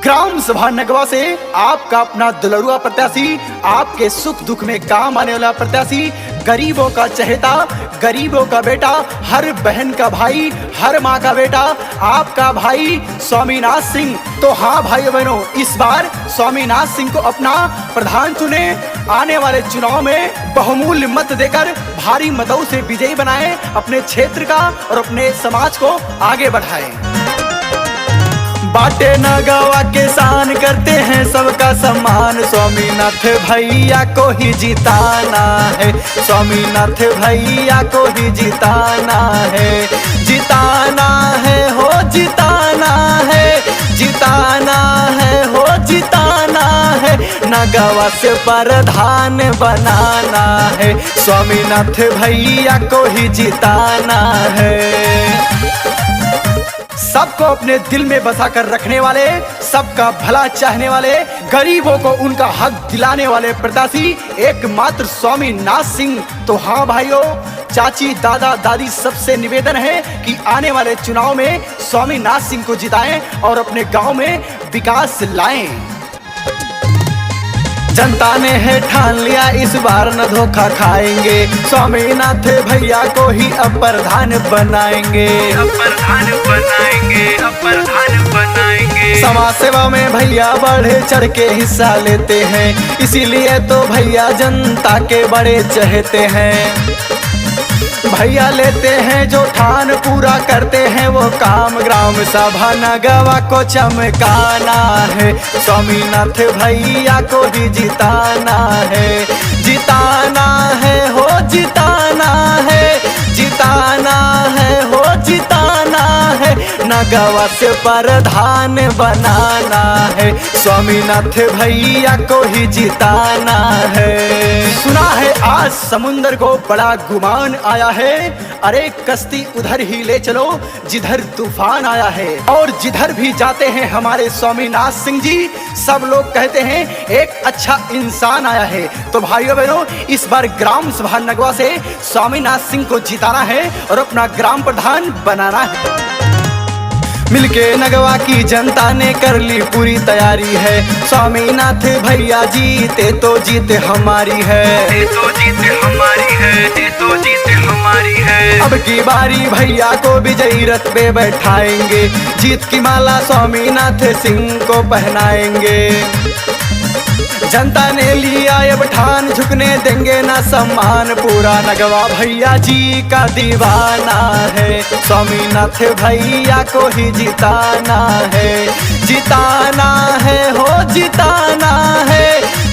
Gram सभा नगवा से आपका अपना दुलरुआ प्रत्याशी, आपके सुख दुख में काम आने वाला प्रत्याशी, गरीबों का चहेता, गरीबों का बेटा, हर बहन का भाई, हर माँ का बेटा, आपका भाई स्वामीनाथ सिंह। तो हाँ भाइयों बहनों, इस बार स्वामीनाथ सिंह को अपना प्रधान चुने, आने वाले चुनाव में बहुमूल्य मत देकर भारी मतों से विजयी बनाएं, अपने क्षेत्र का और अपने समाज को आगे बढ़ाएं। बाटे नगवा के शान करते हैं सबका सम्मान, स्वामीनाथ भैया को ही जिताना है, स्वामीनाथ भैया को ही जिताना है, जिताना है हो जिताना है, जिताना है हो जिताना है, नगवा से प्रधान बनाना है, स्वामीनाथ भैया को ही जिताना है। सबको अपने दिल में बसा कर रखने वाले, सबका भला चाहने वाले, गरीबों को उनका हक दिलाने वाले प्रत्याशी एकमात्र स्वामीनाथ सिंह। तो हाँ भाइयों, चाची, दादा, दादी, सबसे निवेदन है कि आने वाले चुनाव में स्वामीनाथ सिंह को जिताएं और अपने गांव में विकास लाएं। जनता ने है ठान लिया इस बार न धोखा खाएंगे, स्वामीनाथ भैया को ही अब प्रधान बनाएंगे, अब प्रधान बनाएंगे, अब प्रधान बनाएंगे। समाज सेवा में भैया बढ़े चढ़ के हिस्सा लेते हैं, इसीलिए तो भैया जनता के बड़े चहेते हैं। भैया लेते हैं जो ठान, पूरा करते हैं वो काम, ग्राम सभा नगवा को चमकाना है, स्वामीनाथ भैया को ही जिताना है, जिताना है हो जिताना है, जिताना है हो जिताना है, नगवा से प्रधान बनाना है, स्वामीनाथ भैया को ही जिताना है। सुना है आज समुंदर को बड़ा गुमान आया है, अरे कश्ती उधर ही ले चलो जिधर तूफान आया है। और जिधर भी जाते हैं हमारे स्वामीनाथ सिंह जी, सब लोग कहते हैं एक अच्छा इंसान आया है। तो भाइयों बहनों, इस बार ग्राम सभा नगवा से स्वामीनाथ सिंह को जिताना है और अपना ग्राम प्रधान बनाना है। मिलके नगवा की जनता ने कर ली पूरी तैयारी है, स्वामीनाथ भैया जीते तो जीत हमारी है, ये तो जीत हमारी है, ये तो जीत हमारी है। अब की बारी भैया को विजयी रथ पे बैठाएंगे, जीत की माला स्वामीनाथ सिंह को पहनाएंगे। जनता ने लिया अब ठान, झुकने देंगे ना सम्मान, पूरा नगवा भैया जी का दीवाना है, स्वामीनाथ भैया को ही जिताना है, जिताना है हो जिताना है,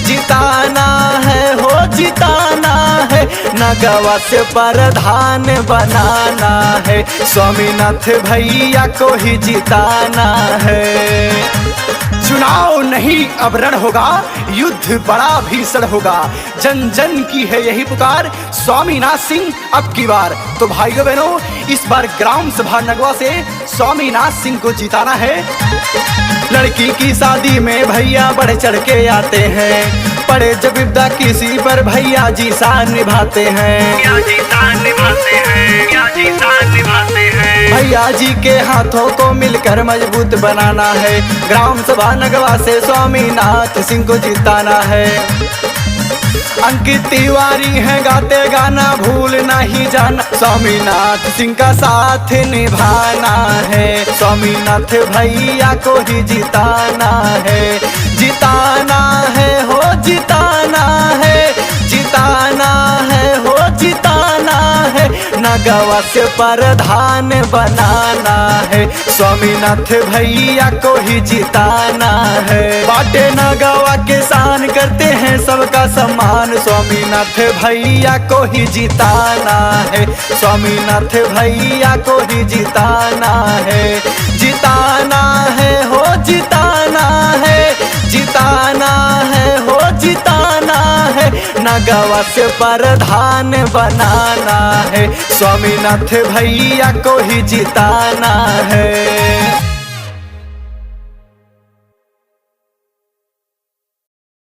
जिताना है हो जिताना है, नगवा से प्रधान बनाना है, स्वामीनाथ भैया को ही जिताना है। चुनाव नहीं अब रण होगा, युद्ध बड़ा भीषण होगा, जन जन की है यही पुकार, स्वामीनाथ सिंह अब की बार। तो भाइयों बहनों, इस बार ग्राम सभा नगवा से स्वामीनाथ सिंह को जिताना है। लड़की की शादी में भैया बढ़ चढ़ के आते हैं, पड़े जब विपदा किसी पर भैया जी शान निभाते हैं, क्या जी शान निभाते हैं, क्या जी शान निभाते हैं। भैया जी के हाथों को मिलकर मजबूत बनाना है, ग्राम सभा नगवा से स्वामीनाथ सिंह को जिताना है। अंकित तिवारी है गाते गाना, भूल नहीं जाना, स्वामीनाथ सिंह का साथ निभाना है, स्वामीनाथ भैया को ही जिताना है, जिताना है हो जिताना है, जिताना है हो जिताना है, नगवा से प्रधान बनाना है, स्वामीनाथ भैया को ही जिताना है। बाटे नगवा के शान करते हैं सबका सम्मान, स्वामीनाथ भैया को ही जिताना है, स्वामीनाथ भैया को ही जिताना है, जिताना है हो जिताना है, जिताना है हो जिताना है, नगवा से प्रधान बनाना है, स्वामीनाथ भैया को ही जिताना है।